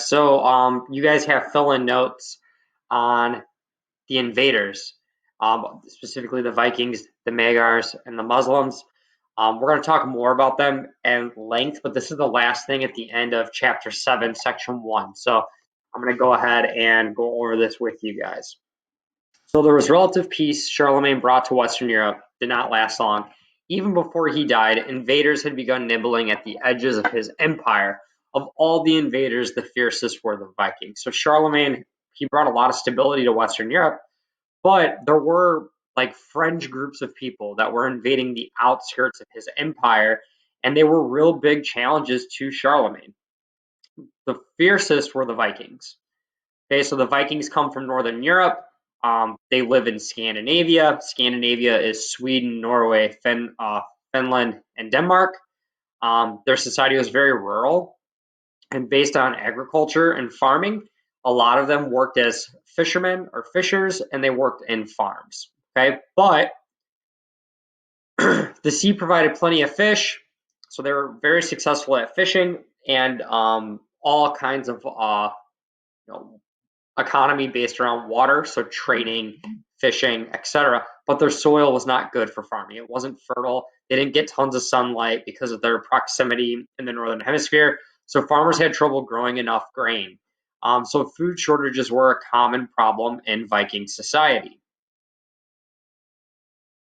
So you guys have fill-in notes on the invaders, specifically the Vikings, the Magyars, and the Muslims. We're going to talk more about them at length, but this is the last thing at the end of chapter 7, section 1. So I'm going to go ahead and go over this with you guys. So there was relative peace Charlemagne brought to Western Europe, did not last long. Even before he died, invaders had begun nibbling at the edges of his empire. Of all the invaders, the fiercest were the Vikings. So Charlemagne, he brought a lot of stability to Western Europe, but there were like fringe groups of people that were invading the outskirts of his empire, and they were real big challenges to Charlemagne. The fiercest were the Vikings. Okay, so the Vikings come from Northern Europe. They live in Scandinavia. Scandinavia is Sweden, Norway, Finland, and Denmark. Their society was very rural and based on agriculture and farming. A lot of them worked as fishermen or fishers, and they worked in farms. Okay, but the sea provided plenty of fish, so they were very successful at fishing and all kinds of you know, economy based around water, so trading, fishing, etc. But their soil was not good for farming. It wasn't fertile. They didn't get tons of sunlight because of their proximity in the northern hemisphere. So farmers had trouble growing enough grain. So food shortages were a common problem in Viking society.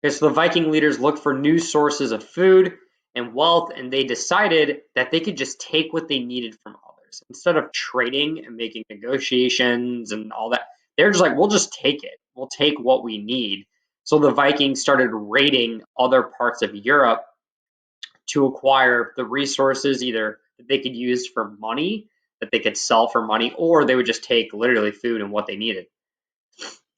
Okay, so the Viking leaders looked for new sources of food and wealth, and they decided that they could just take what they needed from others instead of trading and making negotiations and all that. They're just like, we'll just take it. We'll take what we need. So the Vikings started raiding other parts of Europe to acquire the resources either that they could use for money, that they could sell for money, or they would just take literally food and what they needed.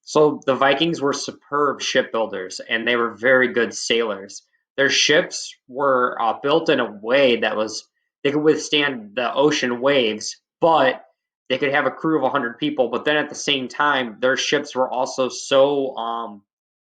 So the Vikings were superb shipbuilders and they were very good sailors. Their ships were built in a way that was they could withstand the ocean waves, but they could have a crew of 100 people. But then at the same time, their ships were also so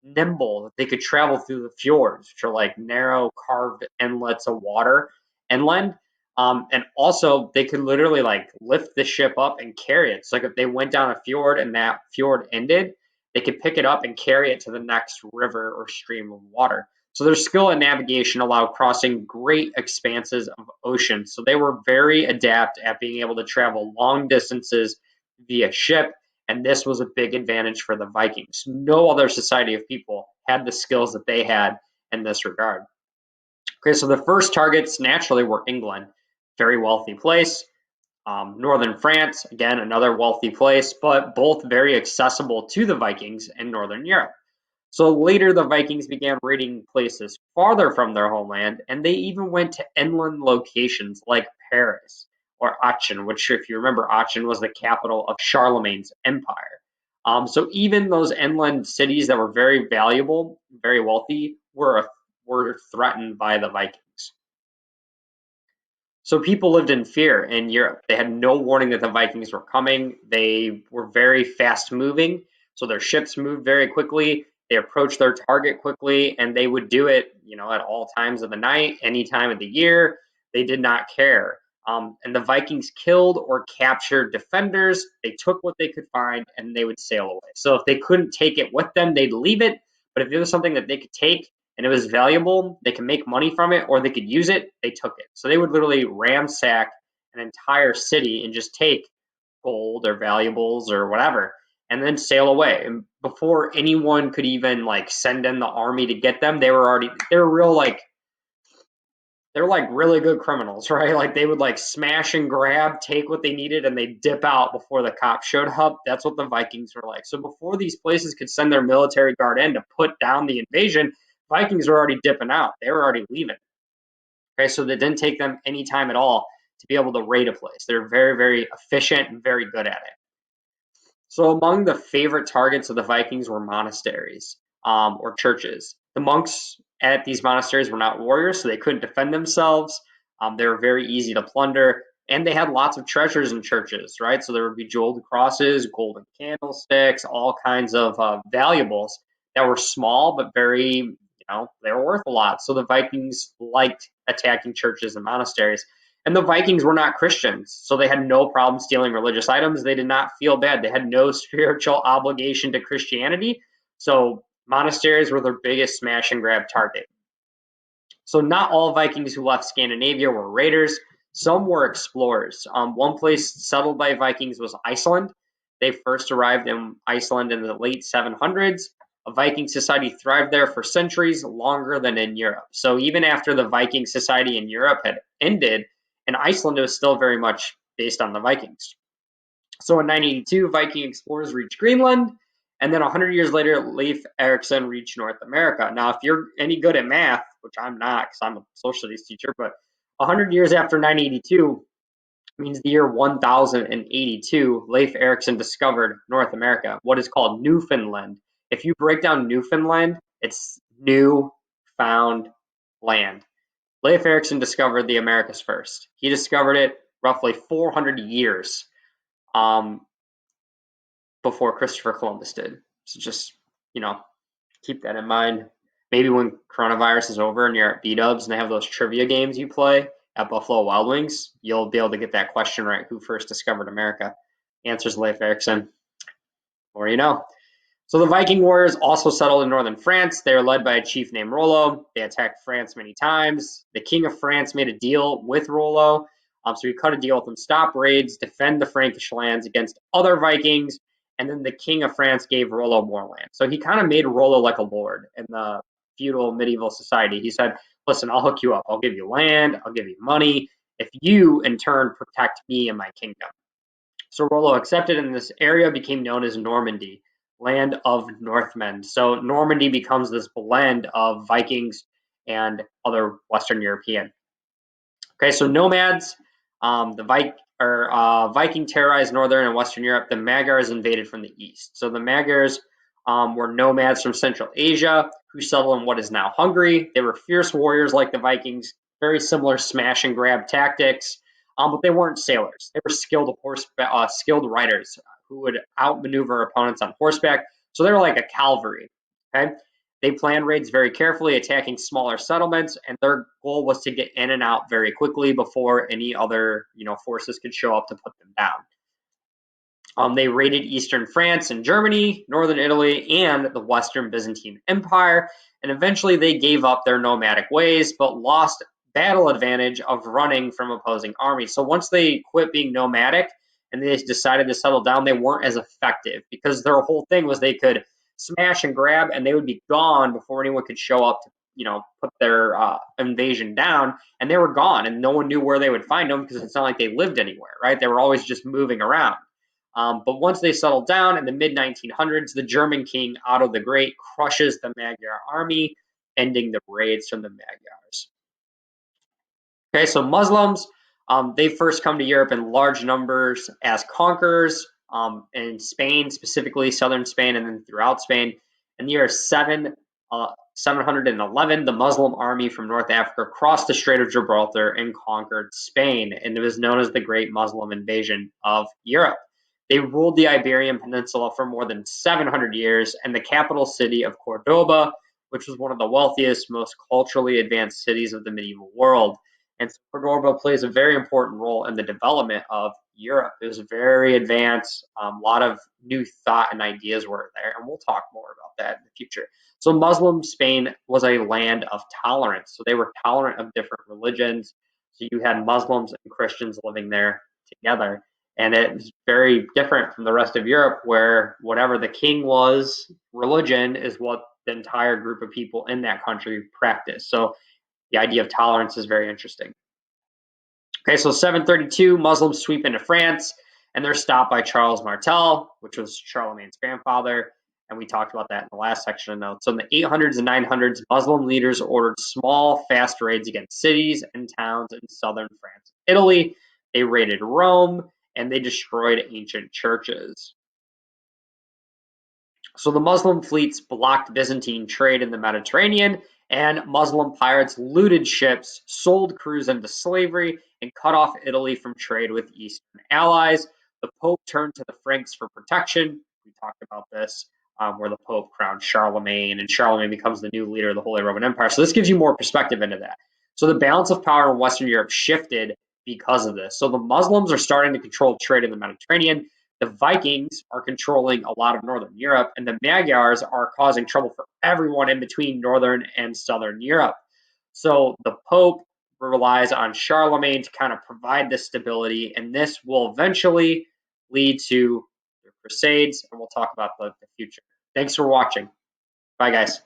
nimble that they could travel through the fjords, which are like narrow carved inlets of water inland. And also they could literally like lift the ship up and carry it. So like if they went down a fjord and that fjord ended, they could pick it up and carry it to the next river or stream of water. So their skill at navigation allowed crossing great expanses of ocean. So they were very adept at being able to travel long distances via ship, and this was a big advantage for the Vikings. No other society of people had the skills that they had in this regard. Okay, so the first targets naturally were England, very wealthy place. Northern France, again, another wealthy place, but both very accessible to the Vikings in Northern Europe. So later, the Vikings began raiding places farther from their homeland, and they even went to inland locations like Paris or Aachen, which, if you remember, Aachen was the capital of Charlemagne's empire. So even those inland cities that were very valuable, very wealthy, were threatened by the Vikings. So people lived in fear in Europe. They had no warning that the Vikings were coming. They were very fast moving, so their ships moved very quickly. They approached their target quickly, and they would do it, at all times of the night, any time of the year. They did not care. And the Vikings killed or captured defenders. They took what they could find, and they would sail away. So if they couldn't take it with them, they'd leave it. But if it was something that they could take, and it was valuable, they could make money from it, or they could use it, they took it. So they would literally ransack an entire city and just take gold or valuables or whatever, and then sail away. And before anyone could even like send in the army to get them, they were like really good criminals, right? Like they would like smash and grab, take what they needed, and they dip out before the cops showed up. That's what the Vikings were like. So before these places could send their military guard in to put down the invasion, Vikings were already dipping out. They were already leaving. Okay, so it didn't take them any time at all to be able to raid a place. They're very, very efficient and very good at it. So among the favorite targets of the Vikings were monasteries or churches. The monks at these monasteries were not warriors, so they couldn't defend themselves. They were very easy to plunder, and they had lots of treasures in churches, right? So there would be jeweled crosses, golden candlesticks, all kinds of valuables that were small but very, they were worth a lot. So the Vikings liked attacking churches and monasteries. And the Vikings were not Christians, so they had no problem stealing religious items. They did not feel bad. They had no spiritual obligation to Christianity, so monasteries were their biggest smash and grab target. So not all Vikings who left Scandinavia were raiders. Some were explorers. One place settled by Vikings was Iceland. They first arrived in Iceland in the late 700s. A Viking society thrived there for centuries, longer than in Europe. So even after the Viking society in Europe had ended, in Iceland it was still very much based on the Vikings. So in 982, Viking explorers reached Greenland, and then 100 years later, Leif Erikson reached North America. Now, if you're any good at math, which I'm not because I'm a social studies teacher, but 100 years after 982 means the year 1082, Leif Erikson discovered North America, what is called Newfoundland. If you break down Newfoundland, it's new found land. Leif Erikson discovered the Americas first. He discovered it roughly 400 years before Christopher Columbus did. So just, keep that in mind. Maybe when coronavirus is over and you're at B-Dubs and they have those trivia games you play at Buffalo Wild Wings, you'll be able to get that question right. Who first discovered America? Answer's Leif Erikson. Or you know. So the Viking warriors also settled in northern France. They were led by a chief named Rollo. They attacked France many times. The king of France made a deal with Rollo. So he cut a deal with him, stop raids, defend the Frankish lands against other Vikings, and then the king of France gave Rollo more land. So he kind of made Rollo like a lord in the feudal medieval society. He said, listen, I'll hook you up. I'll give you land. I'll give you money if you, in turn, protect me and my kingdom. So Rollo accepted, and this area became known as Normandy, land of Northmen. So Normandy becomes this blend of Vikings and other Western European. Okay, so nomads, Viking terrorized northern and western Europe. The Magyars invaded from the east. So the Magyars were nomads from Central Asia who settled in what is now Hungary. They were fierce warriors like the Vikings, very similar smash and grab tactics, but they weren't sailors. They were skilled riders who would outmaneuver opponents on horseback. So they were like a cavalry. Okay, they planned raids very carefully, attacking smaller settlements, and their goal was to get in and out very quickly before any other forces could show up to put them down. They raided eastern France and Germany, northern Italy, and the Western Byzantine Empire, and eventually they gave up their nomadic ways, but lost battle advantage of running from opposing armies. So once they quit being nomadic and they decided to settle down, they weren't as effective because their whole thing was they could smash and grab and they would be gone before anyone could show up to put their invasion down, and they were gone and no one knew where they would find them because it's not like they lived anywhere, right? They were always just moving around. But once they settled down in the mid-1900s, the German king Otto the Great crushes the Magyar army, ending the raids from the Magyars. Okay, so Muslims, they first come to Europe in large numbers as conquerors in Spain, specifically southern Spain, and then throughout Spain. In the year 711, the Muslim army from North Africa crossed the Strait of Gibraltar and conquered Spain, and it was known as the Great Muslim Invasion of Europe. They ruled the Iberian Peninsula for more than 700 years, and the capital city of Cordoba, which was one of the wealthiest, most culturally advanced cities of the medieval world. And so Cordoba plays a very important role in the development of Europe. It was very advanced. A lot of new thought and ideas were there, and we'll talk more about that in the future. So Muslim Spain was a land of tolerance. So they were tolerant of different religions. So you had Muslims and Christians living there together. And it's very different from the rest of Europe, where whatever the king was, religion is what the entire group of people in that country practiced. So the idea of tolerance is very interesting. Okay, so 732, Muslims sweep into France, and they're stopped by Charles Martel, which was Charlemagne's grandfather, and we talked about that in the last section of notes. So in the 800s and 900s, Muslim leaders ordered small, fast raids against cities and towns in southern France and Italy. They raided Rome, and they destroyed ancient churches. So the Muslim fleets blocked Byzantine trade in the Mediterranean, and Muslim pirates looted ships, sold crews into slavery, and cut off Italy from trade with Eastern allies. The Pope turned to the Franks for protection. We talked about this, where the Pope crowned Charlemagne, and Charlemagne becomes the new leader of the Holy Roman Empire. So this gives you more perspective into that. So the balance of power in Western Europe shifted because of this. So the Muslims are starting to control trade in the Mediterranean. The Vikings are controlling a lot of northern Europe, and the Magyars are causing trouble for everyone in between northern and southern Europe. So the Pope relies on Charlemagne to kind of provide this stability, and this will eventually lead to the Crusades, and we'll talk about the future. Thanks for watching. Bye, guys.